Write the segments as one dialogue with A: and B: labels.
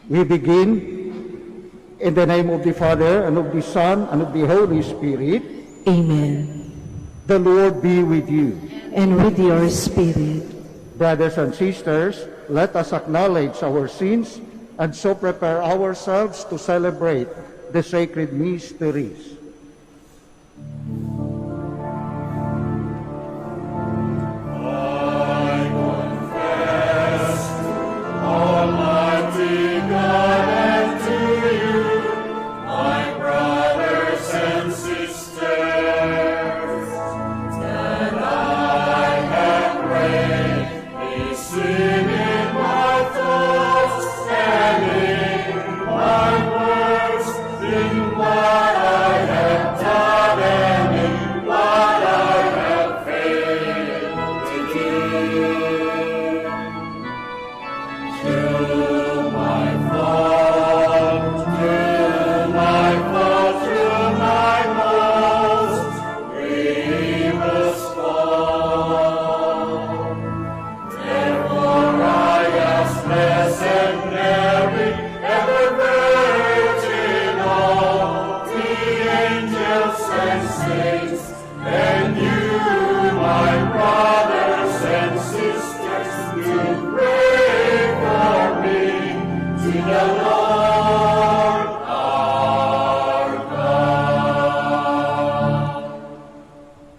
A: We begin in the name of the Father, and of the Son, and of the Holy Spirit.
B: Amen.
A: The Lord be with you.
B: And with your spirit.
A: Brothers and sisters, let us acknowledge our sins and so prepare ourselves to celebrate the sacred mysteries.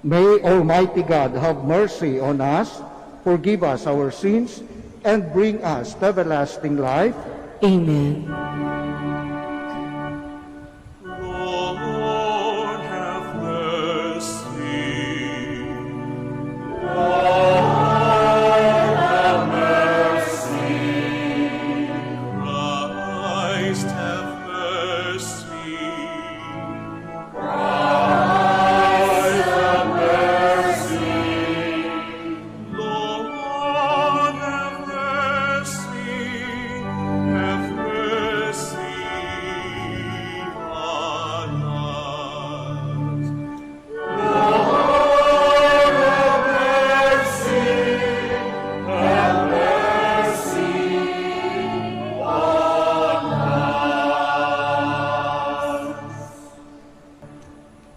A: May Almighty God have mercy on us, forgive us our sins, and bring us to everlasting life.
B: Amen.
C: Lord, have mercy. Christ, have mercy. Lord, have mercy. Have mercy on us.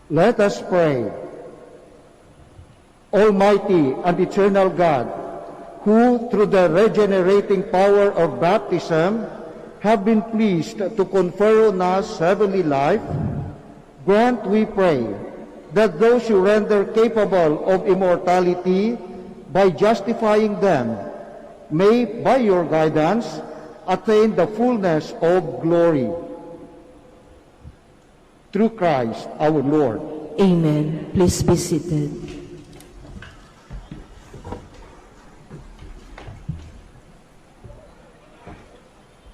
A: Let us pray. Almighty and eternal God, who through the regenerating power of baptism have been pleased to confer on us heavenly life, grant, we pray, that those you render capable of immortality by justifying them may, by your guidance, attain the fullness of glory. Through Christ our Lord.
B: Amen. Please be seated.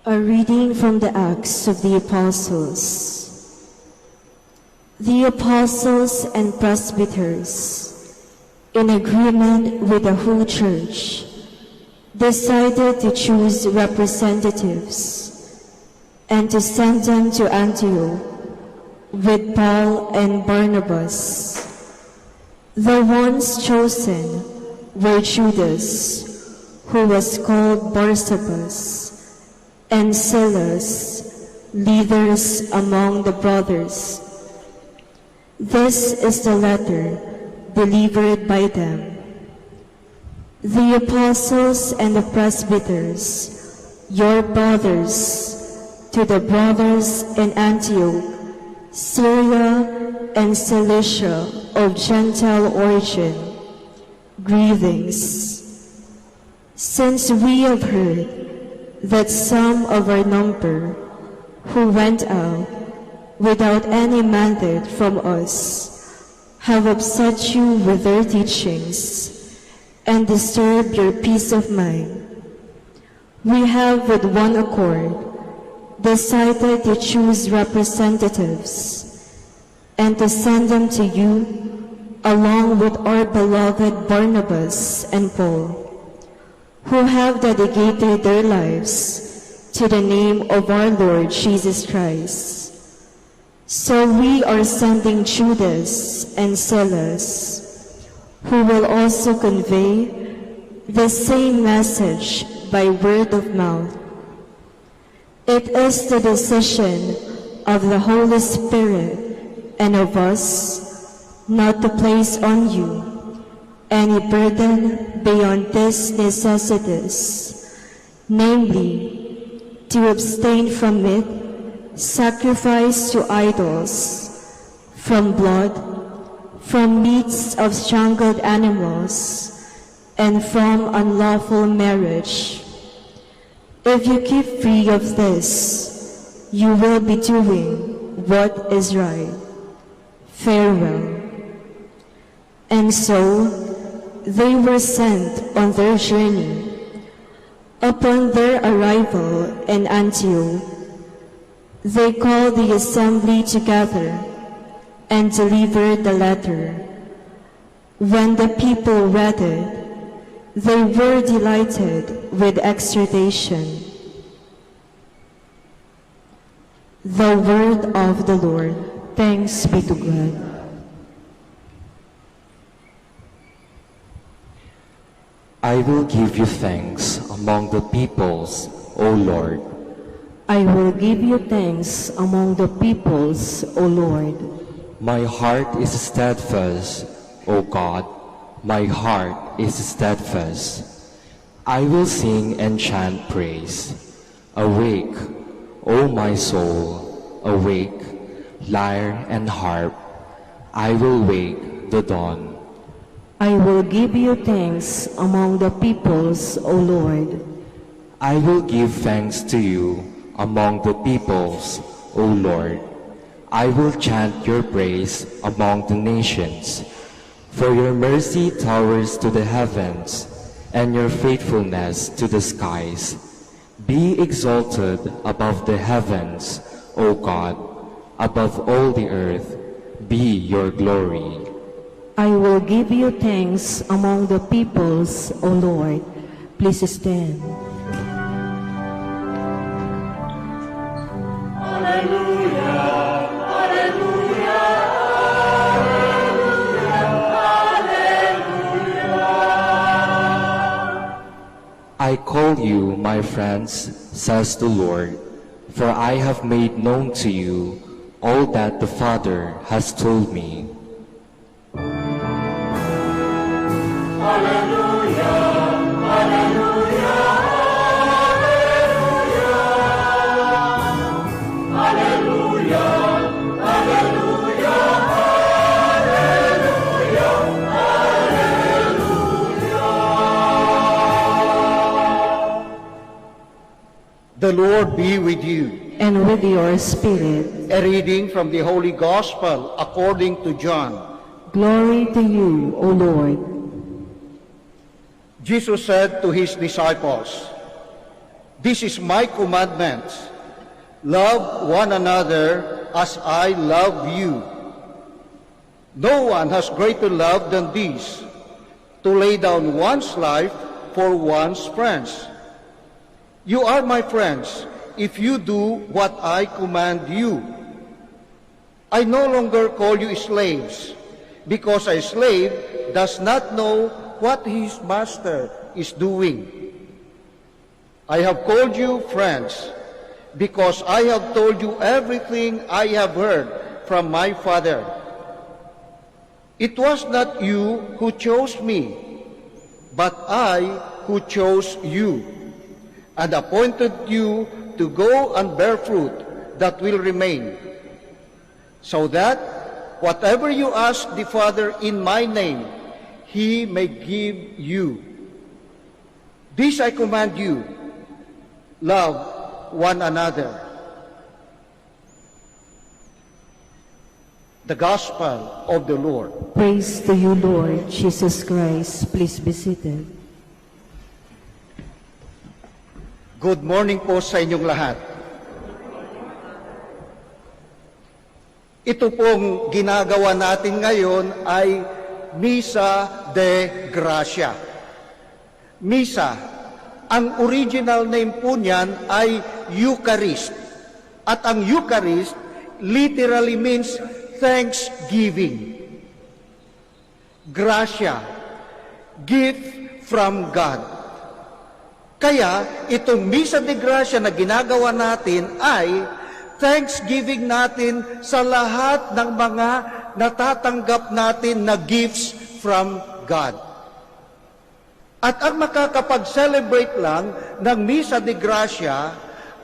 B: A reading from the Acts of the Apostles. The apostles and presbyters, in agreement with the whole church, decided to choose representatives and to send them to Antioch with Paul and Barnabas. The ones chosen were Judas, who was called Barsabas, and Silas, leaders among the brothers. This is the letter delivered by them. The apostles and the presbyters, your brothers, to the brothers in Antioch, Syria and Cilicia of Gentile origin, greetings. Since we have heard that some of our number who went out without any mandate from us have upset you with their teachings and disturbed your peace of mind, we have with one accord decided to choose representatives and to send them to you along with our beloved Barnabas and Paul, who have dedicated their lives to the name of our Lord Jesus Christ. So we are sending Judas and Silas, who will also convey the same message by word of mouth. It is the decision of the Holy Spirit and of us not to place on you any burden beyond these necessities, namely, to abstain from it, sacrifice to idols, from blood, from meats of strangled animals, and from unlawful marriage. If you keep free of this, you will be doing what is right. Farewell. And so they were sent on their journey. Upon their arrival in Antioch, they called the assembly together and delivered the letter. When the people read it, they were delighted with exhortation. The word of the Lord. Thanks be to God.
D: I will give you thanks among the peoples, O Lord.
E: I will give you thanks among the peoples, O Lord.
D: My heart is steadfast, O God. My heart is steadfast. I will sing and chant praise. Awake, O my soul, awake, lyre and harp. I will wake the dawn.
E: I will give you thanks among the peoples, O Lord.
D: I will give thanks to you among the peoples, O Lord. I will chant your praise among the nations. For your mercy towers to the heavens, and your faithfulness to the skies. Be exalted above the heavens, O God, above all the earth, be your glory.
E: I will give you thanks among the peoples, O Lord. Please stand.
D: I call you, my friends, says the Lord, for I have made known to you all that the Father has told me.
A: The Lord be with you.
E: And with your spirit.
A: A reading from the Holy Gospel according to John.
E: Glory to you, O Lord.
A: Jesus said to his disciples, "This is my commandment. Love one another as I love you. No one has greater love than this, to lay down one's life for one's friends. You are my friends if you do what I command you. I no longer call you slaves, because a slave does not know what his master is doing. I have called you friends, because I have told you everything I have heard from my Father. It was not you who chose me, but I who chose you, and appointed you to go and bear fruit that will remain, so that whatever you ask the Father in my name, he may give you. This I command you, love one another." The Gospel of the Lord.
E: Praise to you, Lord Jesus Christ. Please be seated.
A: Good morning po sa inyong lahat. Ito pong ginagawa natin ngayon ay Misa de Gracia. Misa, ang original name po niyan ay Eucharist. At ang Eucharist literally means thanksgiving. Gracia, gift from God. Kaya itong Misa de Gracia na ginagawa natin ay thanksgiving natin sa lahat ng mga natatanggap natin na gifts from God. At ang makakapag-celebrate lang ng Misa de Gracia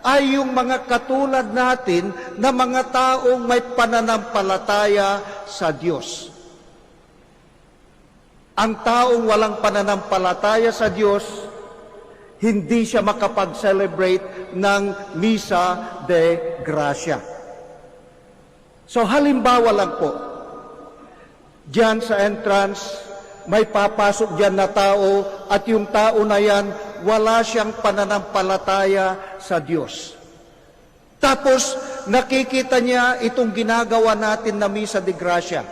A: ay yung mga katulad natin na mga taong may pananampalataya sa Diyos. Ang taong walang pananampalataya sa Diyos, hindi siya makapag-celebrate ng Misa de Gracia. So halimbawa lang po, diyan sa entrance, may papasok diyan na tao at yung tao na yan, wala siyang pananampalataya sa Diyos. Tapos nakikita niya itong ginagawa natin na Misa de Gracia.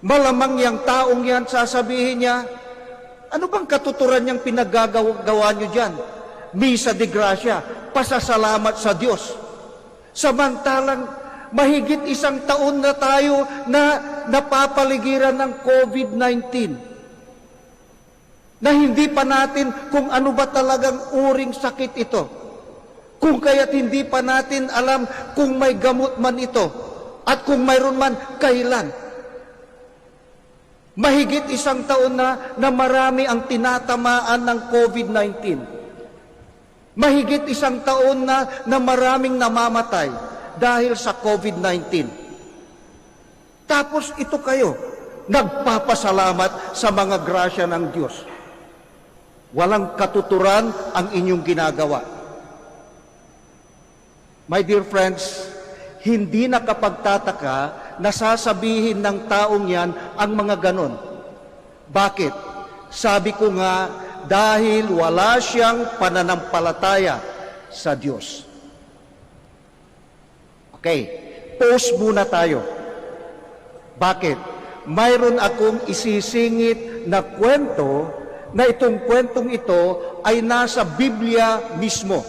A: Malamang yung taong yan, sasabihin niya, ano bang katuturan niyang pinaggagawa niyo dyan? Misa de Gracia, pasasalamat sa Diyos. Samantalang mahigit 1 taon na tayo na napapaligiran ng COVID-19. Na hindi pa natin kung ano ba talagang uring sakit ito. Kung kaya't hindi pa natin alam kung may gamot man ito. At kung mayroon man, kailan. Mahigit 1 taon na marami ang tinatamaan ng COVID-19. Mahigit 1 taon na maraming namamatay dahil sa COVID-19. Tapos ito kayo, nagpapasalamat sa mga grasya ng Diyos. Walang katuturan ang inyong ginagawa. My dear friends, hindi nakapagtataka na sasabihin ng taong yan ang mga ganon. Bakit? Sabi ko nga, dahil wala siyang pananampalataya sa Diyos. Okay, pause muna tayo. Bakit? Mayroon akong isisingit na kwento na itong kwentong ito ay nasa Biblia mismo.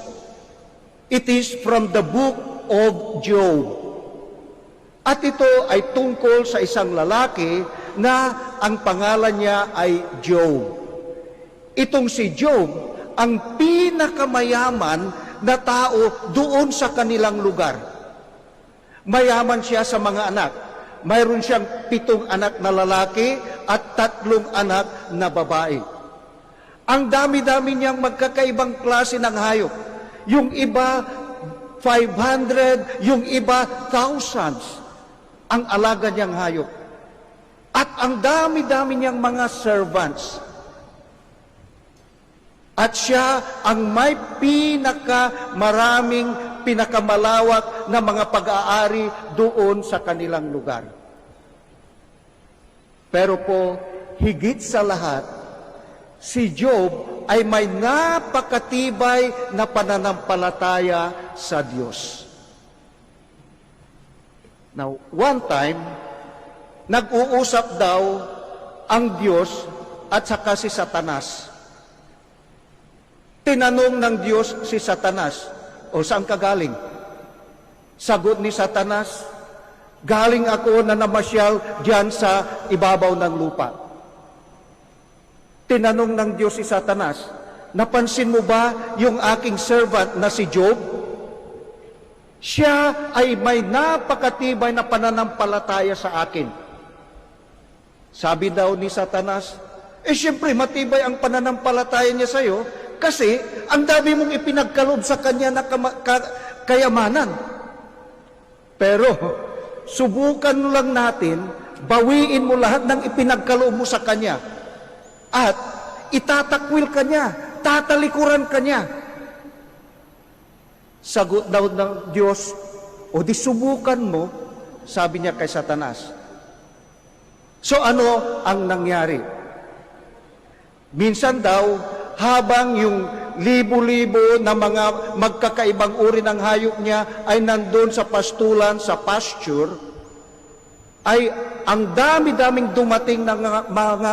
A: It is from the book of Job. At ito ay tungkol sa isang lalaki na ang pangalan niya ay Job. Itong si Job, ang pinakamayaman na tao doon sa kanilang lugar. Mayaman siya sa mga anak. Mayroon siyang 7 anak na lalaki at 3 anak na babae. Ang dami-dami niyang magkakaibang klase ng hayop. Yung iba, 500, yung iba, thousands ang alaga niyang hayop. At ang dami-dami niyang mga servants. At siya ang may pinakamalawak na mga pag-aari doon sa kanilang lugar. Pero po, higit sa lahat, si Job ay may napakatibay na pananampalataya sa Diyos. Now, one time, nag-uusap daw ang Diyos at saka si Satanas. Tinanong ng Diyos si Satanas, o saan ka galing? Sagot ni Satanas, galing ako na namasyal diyan sa ibabaw ng lupa. Tinanong ng Diyos si Satanas, napansin mo ba yung aking servant na si Job? Siya ay may napakatibay na pananampalataya sa akin. Sabi daw ni Satanas, siyempre matibay ang pananampalataya niya sa iyo, kasi ang dami mong ipinagkaloob sa kanya na kayamanan. Pero subukan lang natin, bawiin mo lahat ng ipinagkaloob mo sa kanya. At itatakwil ka niya, tatalikuran ka niya. Sagot daw ng Diyos, o di subukan mo, sabi niya kay Satanas. So ano ang nangyari? Minsan daw, habang yung libo-libo na mga magkakaibang uri ng hayop niya ay nandun sa pastulan, sa pasture, ay ang dami-daming dumating ng mga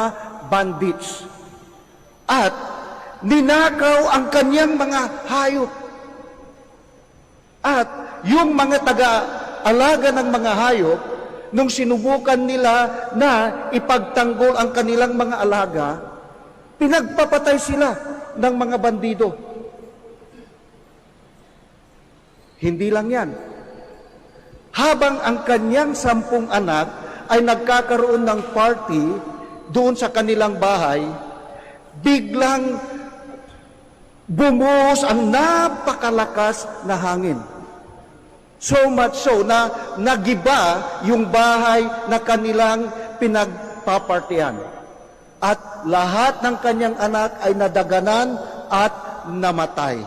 A: bandits. At ninakaw ang kanyang mga hayop. At yung mga taga-alaga ng mga hayop, nung sinubukan nila na ipagtanggol ang kanilang mga alaga, pinagpapatay sila. ng mga bandido. Hindi lang yan. Habang ang kanyang 10 anak ay nagkakaroon ng party doon sa kanilang bahay, biglang bumuhos ang napakalakas na hangin. So much so na nagiba yung bahay na kanilang pinagpapartihan. At lahat ng kanyang anak ay nadaganan at namatay.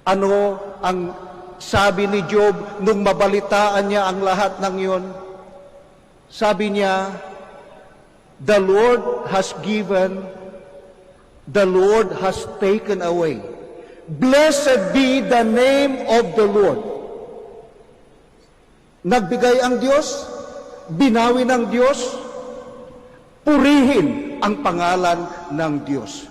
A: Ano ang sabi ni Job nung mabalitaan niya ang lahat ng iyon? Sabi niya, "The Lord has given, the Lord has taken away. Blessed be the name of the Lord." Nagbigay ang Diyos, binawi ng Diyos, purihin ang pangalan ng Diyos.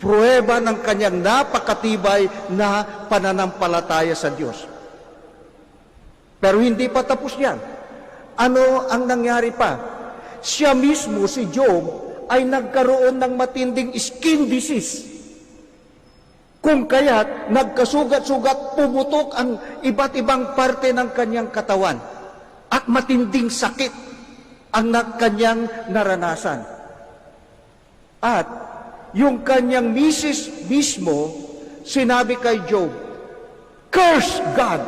A: Pruweba ng kanyang napakatibay na pananampalataya sa Diyos. Pero hindi pa tapos yan. Ano ang nangyari pa? Siya mismo, si Job, ay nagkaroon ng matinding skin disease. Kung kaya't nagkasugat-sugat, pumutok ang iba't ibang parte ng kanyang katawan. At matinding sakit ang kanyang naranasan. At yung kanyang misis mismo, sinabi kay Job, "Curse God!"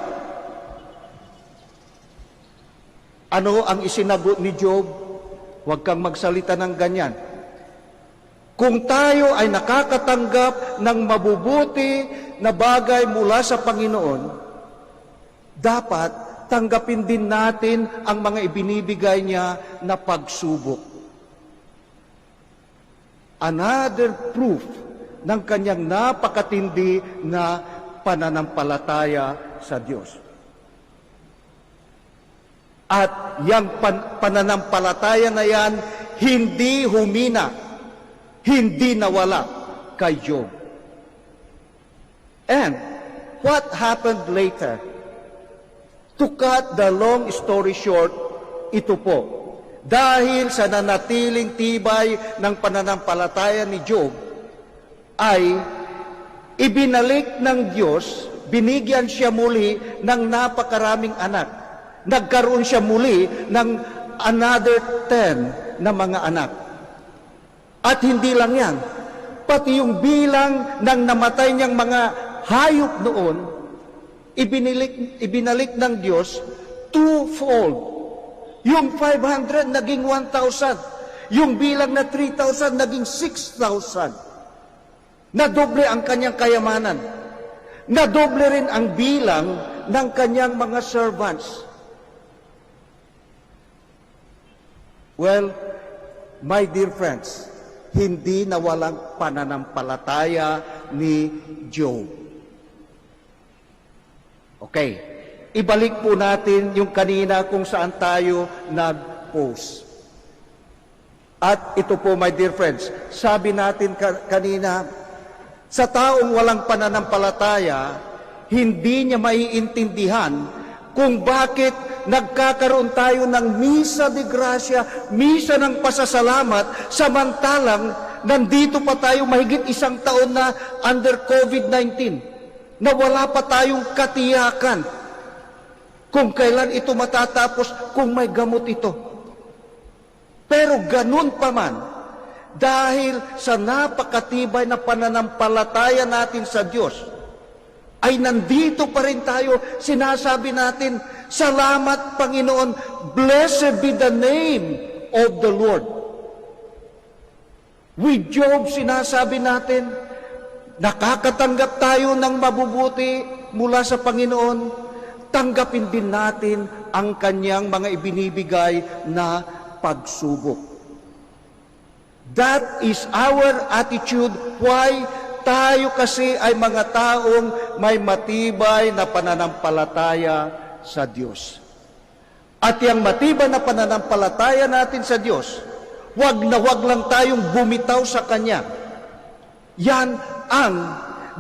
A: Ano ang isinagot ni Job? Huwag kang magsalita ng ganyan. Kung tayo ay nakakatanggap ng mabubuti na bagay mula sa Panginoon, dapat tanggapin din natin ang mga ibinibigay niya na pagsubok. Another proof ng kanyang napakatindi na pananampalataya sa Diyos. At yung pananampalataya na yan, hindi humina, hindi nawala kay Job. And what happened later? To cut the long story short, ito po. Dahil sa nanatiling tibay ng pananampalataya ni Job, ay ibinalik ng Diyos, binigyan siya muli ng napakaraming anak. Nagkaroon siya muli ng another 10 na mga anak. At hindi lang yan, pati yung bilang ng namatay niyang mga hayop noon, ibinalik ng Diyos twofold. Yung 500 naging 1,000. Yung bilang na 3,000 naging 6,000. Nadoble ang kanyang kayamanan. Nadoble rin ang bilang ng kanyang mga servants. Well, my dear friends, hindi nawalang pananampalataya ni Job. Okay. Ibalik po natin yung kanina kung saan tayo nag-post. At ito po, my dear friends, sabi natin kanina, sa taong walang pananampalataya, hindi niya maiintindihan kung bakit nagkakaroon tayo ng misa de gracia, misa ng pasasalamat, samantalang nandito pa tayo mahigit 1 taon na under COVID-19, na wala pa tayong katiyakan kung kailan ito matatapos, kung may gamot ito. Pero ganun pa man, dahil sa napakatibay na pananampalataya natin sa Diyos, ay nandito pa rin tayo, sinasabi natin, "Salamat, Panginoon, blessed be the name of the Lord." With Job, sinasabi natin, nakakatanggap tayo ng mabubuti mula sa Panginoon, tanggapin din natin ang kanyang mga ibinibigay na pagsubok. That is our attitude. Why? Tayo kasi ay mga taong may matibay na pananampalataya sa Diyos. At yung matibay na pananampalataya natin sa Diyos, wag na wag lang tayong bumitaw sa Kanya. Yan ang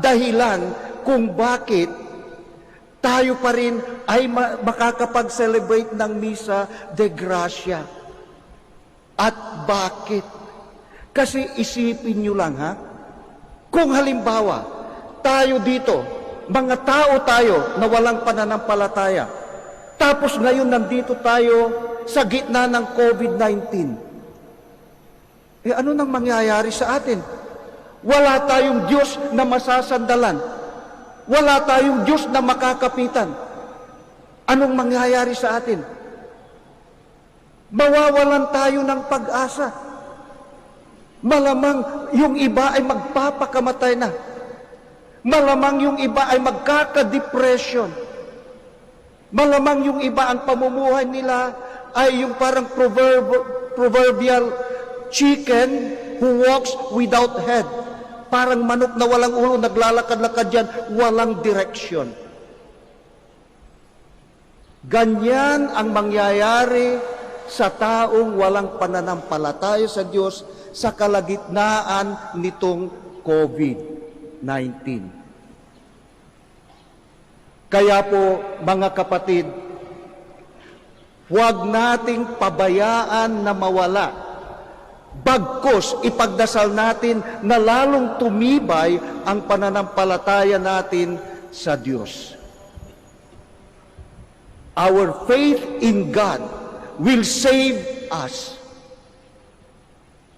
A: dahilan kung bakit tayo pa rin ay makakapag-celebrate ng Misa de Gracia. At bakit? Kasi isipin nyo lang ha, kung halimbawa, tayo dito, mga tao tayo na walang pananampalataya, tapos ngayon nandito tayo sa gitna ng COVID-19, ano nang mangyayari sa atin? Wala tayong Diyos na masasandalan. Wala tayong Diyos na makakapitan. Anong mangyayari sa atin? Mawawalan tayo ng pag-asa. Malamang yung iba ay magpapakamatay na. Malamang yung iba ay magkaka-depression. Malamang yung iba ang pamumuhay nila ay yung parang proverbial chicken who walks without head. Parang manok na walang ulo, naglalakad-lakad yan, walang direksyon. Ganyan ang mangyayari sa taong walang pananampalataya sa Diyos sa kalagitnaan nitong COVID-19. Kaya po, mga kapatid, huwag nating pabayaan na mawala. Bagkus, ipagdasal natin na lalong tumibay ang pananampalataya natin sa Diyos. Our faith in God will save us.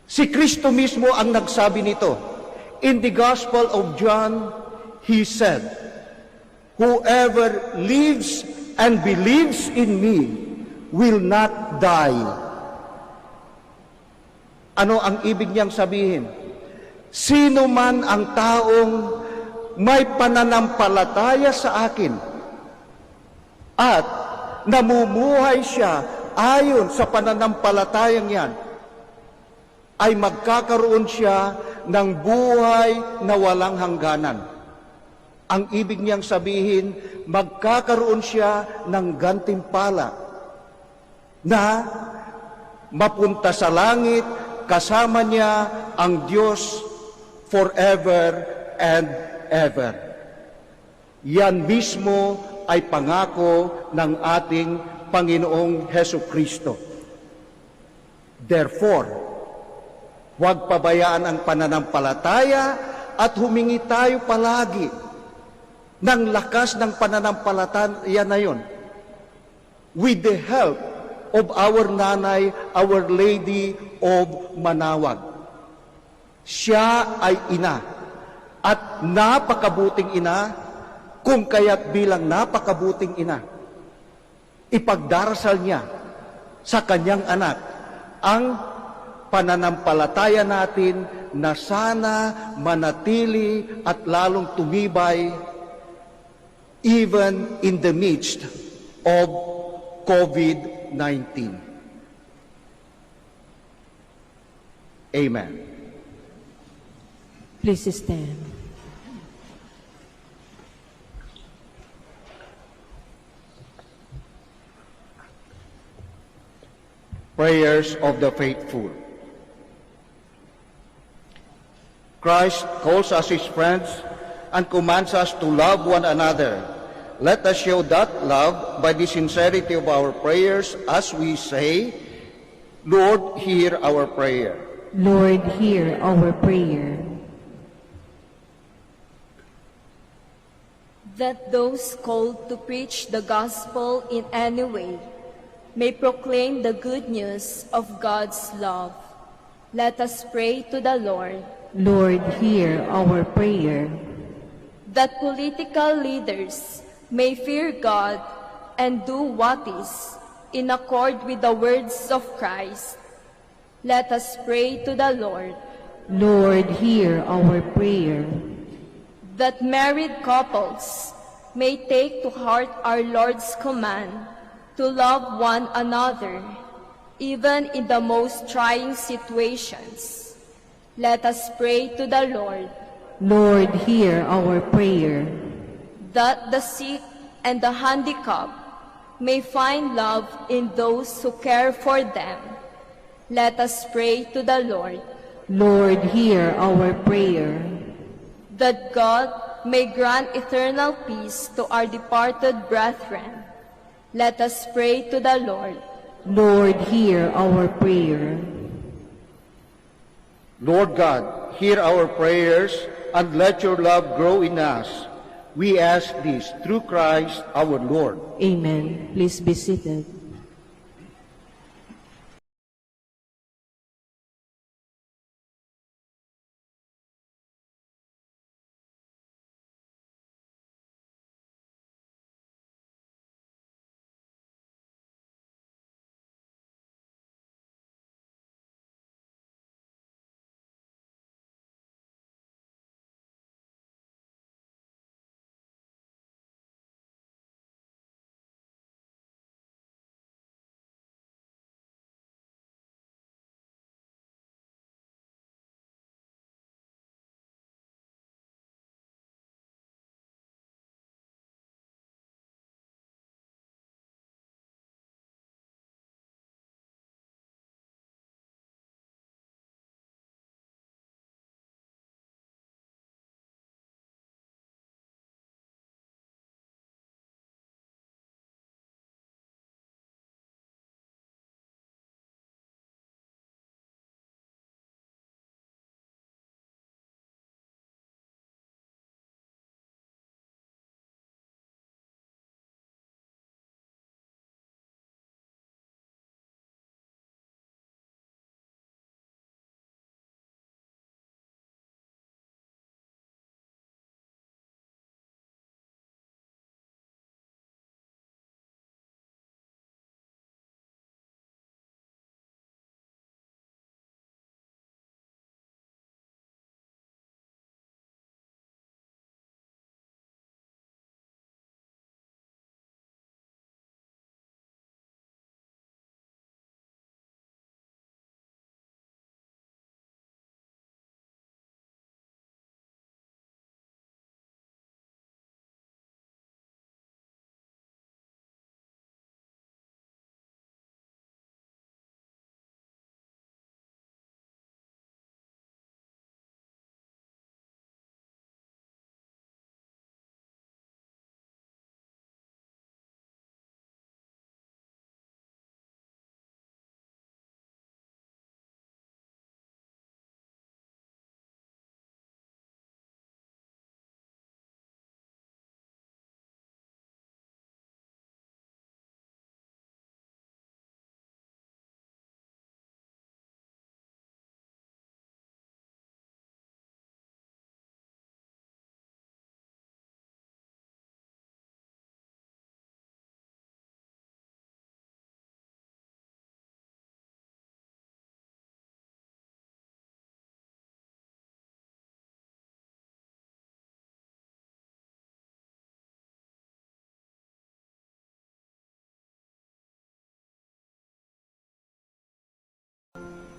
A: Si Kristo mismo ang nagsabi nito. In the Gospel of John, He said, "Whoever lives and believes in me will not die." Ano ang ibig niyang sabihin? Sino man ang taong may pananampalataya sa akin at namumuhay siya ayon sa pananampalatayang yan, ay magkakaroon siya ng buhay na walang hangganan. Ang ibig niyang sabihin, magkakaroon siya ng gantimpala na mapunta sa langit, kasama niya ang Diyos forever and ever. Yan mismo ay pangako ng ating Panginoong Hesukristo. Therefore, huwag pabayaan ang pananampalataya at humingi tayo palagi ng lakas ng pananampalataya na yon with the help of our nanay, Our Lady of Manawag. Siya ay ina at napakabuting ina, kung kaya't bilang napakabuting ina, ipagdarasal niya sa kanyang anak ang pananampalataya natin na sana manatili at lalong tumibay even in the midst of COVID-19. Amen.
E: Please stand.
A: Prayers of the faithful. Christ calls us His friends and commands us to love one another. Let us show that love by the sincerity of our prayers as we say, Lord, hear our prayer.
E: Lord, hear our prayer.
B: That those called to preach the gospel in any way may proclaim the good news of God's love. Let us pray to the Lord.
E: Lord, hear our prayer.
B: That political leaders may fear God and do what is in accord with the words of Christ. Let us pray to the Lord.
E: Lord, hear our prayer.
B: That married couples may take to heart our Lord's command to love one another, even in the most trying situations. Let us pray to the Lord.
E: Lord, hear our prayer.
B: That the sick and the handicapped may find love in those who care for them. Let us pray to the Lord.
E: Lord, hear our prayer.
B: That God may grant eternal peace to our departed brethren. Let us pray to the Lord.
E: Lord, hear our prayer.
A: Lord God, hear our prayers and let your love grow in us. We ask this through Christ our Lord.
E: Amen. Please be seated.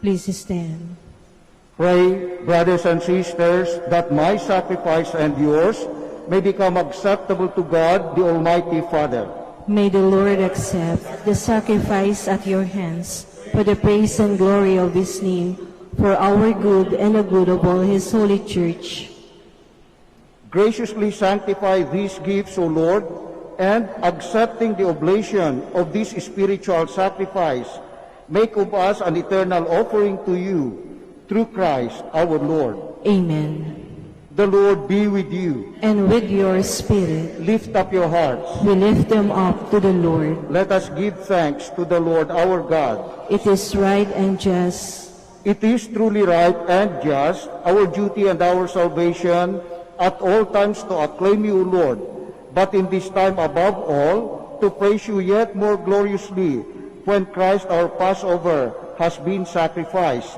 E: Please stand.
A: Pray, brothers and sisters, that my sacrifice and yours may become acceptable to God, the Almighty Father.
E: May the Lord accept the sacrifice at your hands for the praise and glory of his name, for our good and the good of all his holy church.
A: Graciously sanctify these gifts, O Lord, and accepting the oblation of this spiritual sacrifice, make of us an eternal offering to you, through Christ our Lord.
E: Amen.
A: The Lord be with you.
E: And with your spirit,
A: Lift up your hearts.
E: we lift them up to the Lord.
A: Let us give thanks to the Lord our God.
E: It is right and just,
A: It is truly right and just, our duty and our salvation, at all times to acclaim you, O Lord, but in this time above all, to praise you yet more gloriously, when Christ our Passover has been sacrificed.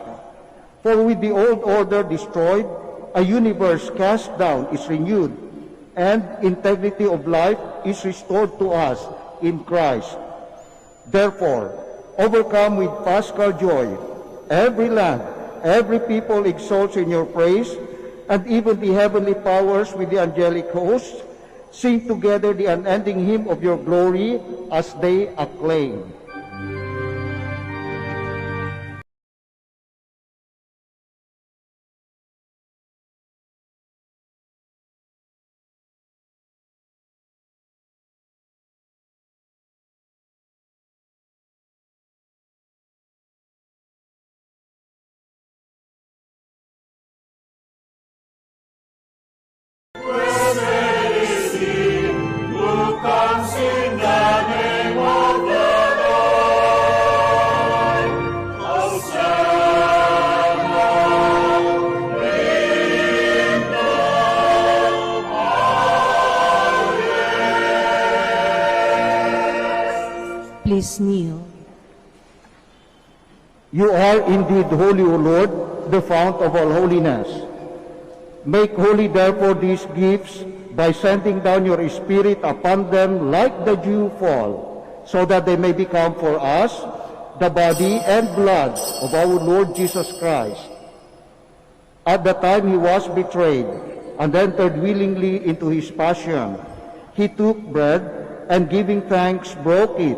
A: For with the old order destroyed, a universe cast down is renewed, and integrity of life is restored to us in Christ. Therefore, overcome with paschal joy, every land, every people exalts in your praise, and even the heavenly powers with the angelic hosts sing together the unending hymn of your glory as they acclaim.
E: Please kneel.
A: You are indeed holy, O Lord, the fount of all holiness. Make holy, therefore, these gifts by sending down your Spirit upon them like the dew fall, so that they may become for us the body and blood of our Lord Jesus Christ. At the time he was betrayed and entered willingly into his passion, he took bread and giving thanks broke it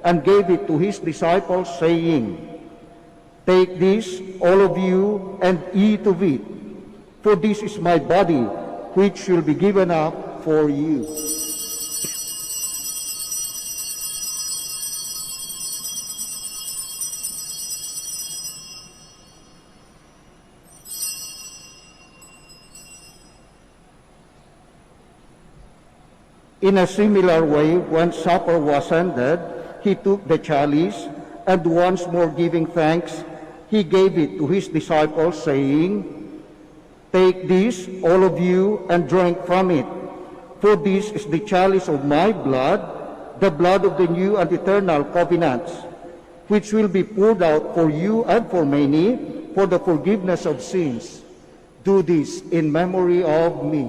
A: and gave it to his disciples, saying, "Take this, all of you, and eat of it, for this is my body, which will be given up for you." In a similar way, when supper was ended, he took the chalice, and once more giving thanks, he gave it to his disciples, saying, "Take this, all of you, and drink from it, for this is the chalice of my blood, the blood of the new and eternal covenants, which will be poured out for you and for many for the forgiveness of sins. Do this in memory of me."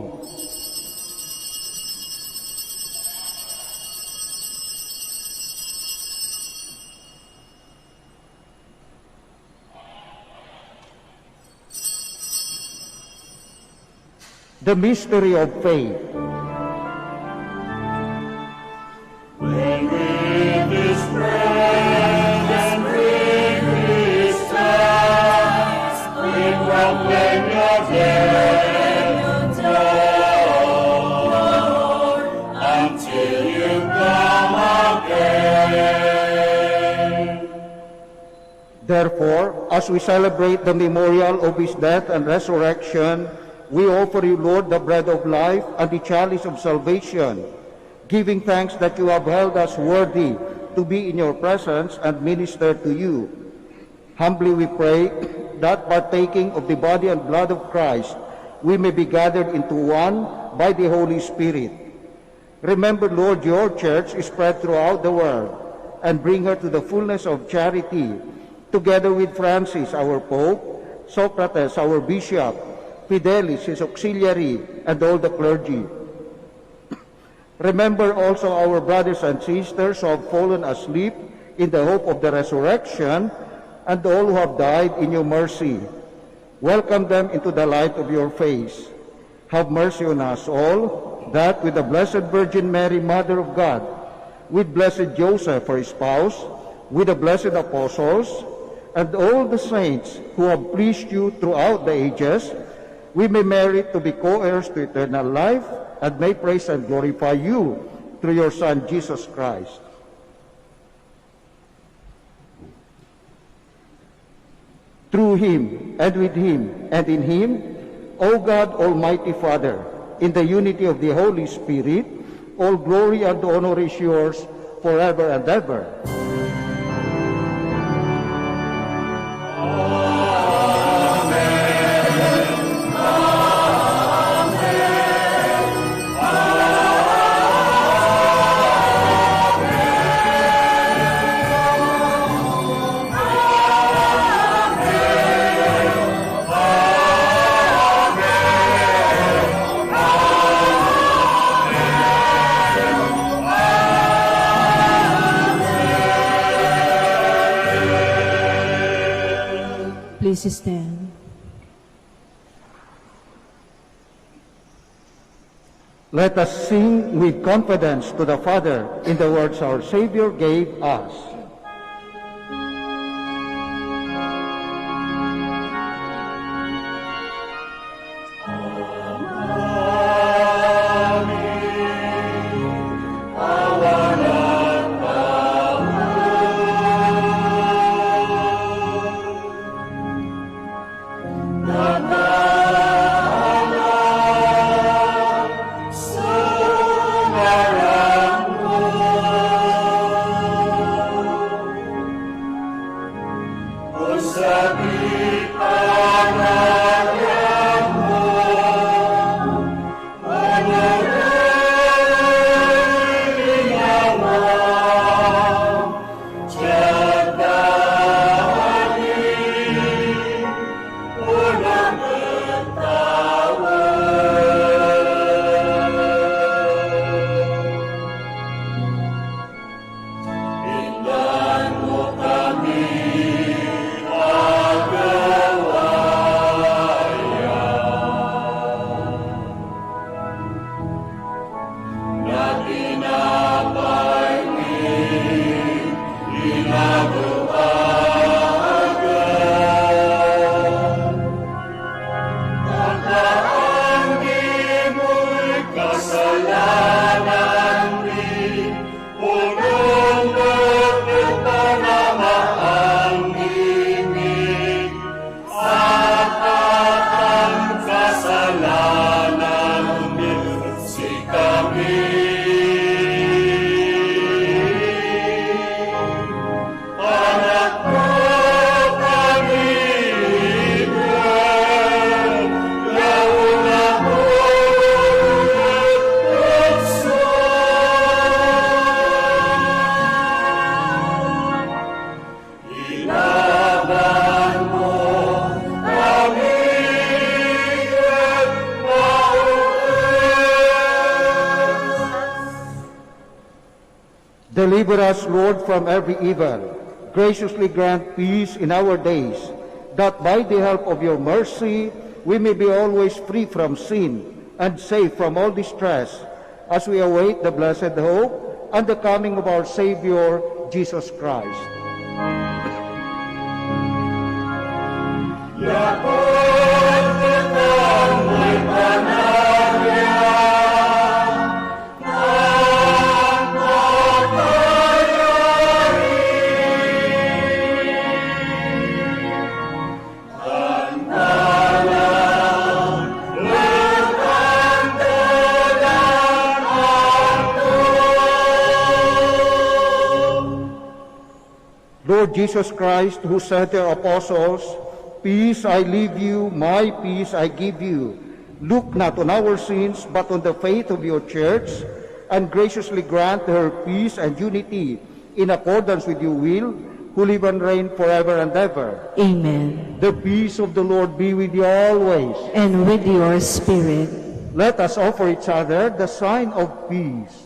A: The mystery of faith. Therefore, as we celebrate the memorial of his death and resurrection, we offer you, Lord, the bread of life and the chalice of salvation, giving thanks that you have held us worthy to be in your presence and minister to you. Humbly we pray that partaking of the body and blood of Christ, we may be gathered into one by the Holy Spirit. Remember, Lord, your church is spread throughout the world, and bring her to the fullness of charity, together with Francis, our Pope, Socrates, our Bishop, Fidelis, his auxiliary, and all the clergy. Remember also our brothers and sisters who have fallen asleep in the hope of the resurrection, and all who have died in your mercy. Welcome them into the light of your face. Have mercy on us all, that with the Blessed Virgin Mary, Mother of God, with blessed Joseph, her spouse, with the blessed apostles, and all the saints who have pleased you throughout the ages, we may merit to be co-heirs to eternal life, and may praise and glorify you through your Son, Jesus Christ. Through him, and with him, and in him, O God, Almighty Father, in the unity of the Holy Spirit, all glory and honor is yours forever and ever.
E: Please stand.
A: Let us sing with confidence to the Father in the words our Savior gave us. Deliver us, Lord, from every evil. Graciously grant peace in our days, that by the help of your mercy we may be always free from sin and safe from all distress, as we await the blessed hope and the coming of our Savior, Jesus Christ. Lord Jesus Christ, who said to your apostles, "Peace I leave you, my peace I give you," look not on our sins, but on the faith of your church, and graciously grant her peace and unity in accordance with your will, who live and reign forever and ever.
E: Amen.
A: The peace of the Lord be with you always.
E: And with your spirit.
A: Let us offer each other the sign of peace.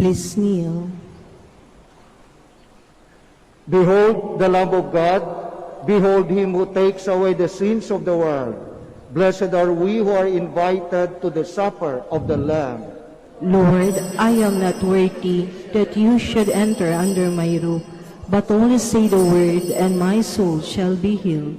E: Please kneel.
A: Behold the Lamb of God. Behold him who takes away the sins of the world. Blessed are we who are invited to the supper of the Lamb.
E: Lord, I am not worthy that you should enter under my roof, but only say the word, and my soul shall be healed.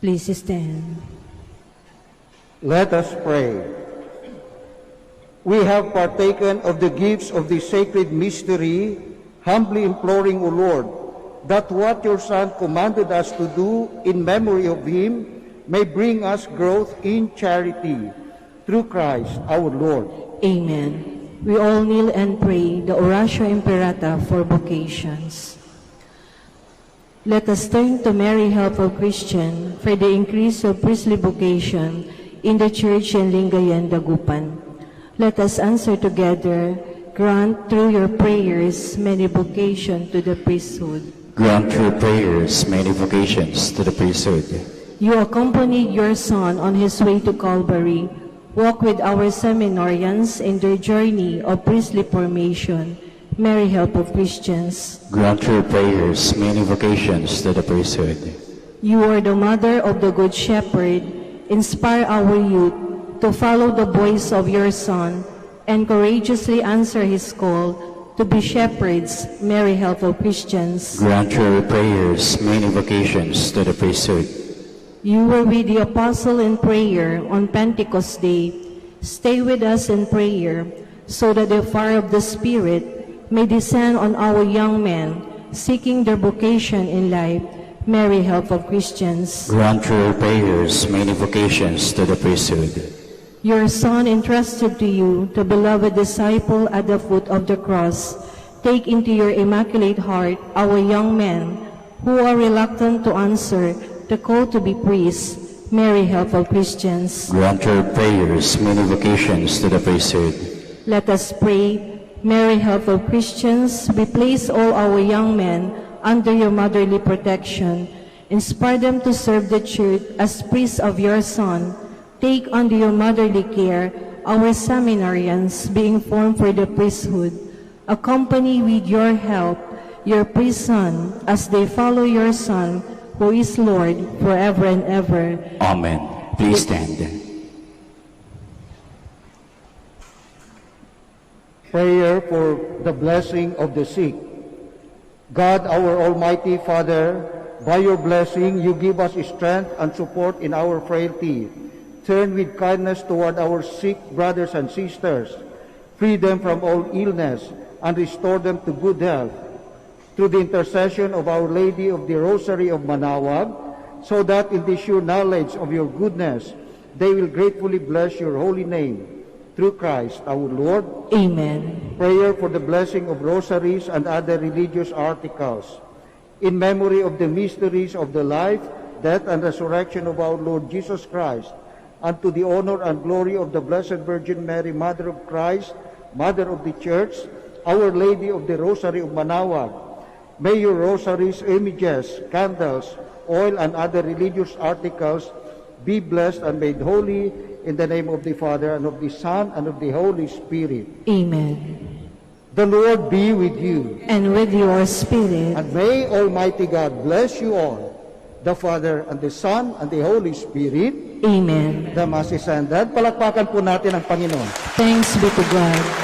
E: Please stand.
A: Let us pray. We have partaken of the gifts of this sacred mystery, humbly imploring, O Lord, that what your Son commanded us to do in memory of him may bring us growth in charity. Through Christ our Lord.
E: Amen. We all kneel and pray the Oratio Imperata for vocations. Let us turn to Mary, help of Christian, for the increase of priestly vocation in the Church in Lingayen, Dagupan. Let us answer together, grant through your prayers many vocations to the priesthood.
F: Grant through prayers many vocations to the priesthood.
E: You accompanied your Son on his way to Calvary. Walk with our seminarians in their journey of priestly formation. Mary, help of Christians.
F: Grant through prayers many vocations to the priesthood.
E: You are the mother of the Good Shepherd. Inspire our youth to follow the voice of your Son and courageously answer his call to be shepherds. Mary, help of Christians.
F: Grant through prayers many vocations to the priesthood.
E: You were with the apostle in prayer on Pentecost Day. Stay with us in prayer so that the fire of the Spirit may descend on our young men seeking their vocation in life. Mary, help of Christians.
F: Grant through prayers many vocations to the priesthood.
E: Your Son entrusted to you, the beloved disciple at the foot of the cross. Take into your immaculate heart our young men who are reluctant to answer the call to be priests. Mary, help of Christians.
F: Grant through prayers many vocations to the priesthood.
E: Let us pray. Mary, help of Christians, we place all our young men under your motherly protection. Inspire them to serve the Church as priests of your Son. Take under your motherly care our seminarians being formed for the priesthood. Accompany with your help your priest son as they follow your Son, who is Lord forever and ever.
F: Amen. Please stand.
A: Prayer for the blessing of the sick. God, our Almighty Father, by your blessing you give us strength and support in our frailty. Turn with kindness toward our sick brothers and sisters. Free them from all illness and restore them to good health. Through the intercession of Our Lady of the Rosary of Manaoag, so that in the sure knowledge of your goodness they will gratefully bless your holy name. Through Christ our Lord.
E: Amen.
A: Prayer for the blessing of rosaries and other religious articles. In memory of the mysteries of the life, death, and resurrection of our Lord Jesus Christ, and to the honor and glory of the Blessed Virgin Mary, Mother of Christ, Mother of the Church, Our Lady of the Rosary of Manaoag, may your rosaries, images, candles, oil, and other religious articles be blessed and made holy in the name of the Father, and of the Son, and of the Holy Spirit.
E: Amen.
A: The Lord be with you.
E: And with your spirit.
A: And may Almighty God bless you all, the Father, and the Son, and the Holy Spirit.
E: Amen.
A: The Mass is ended. Palakpakan po natin ang Panginoon.
E: Thanks be to God.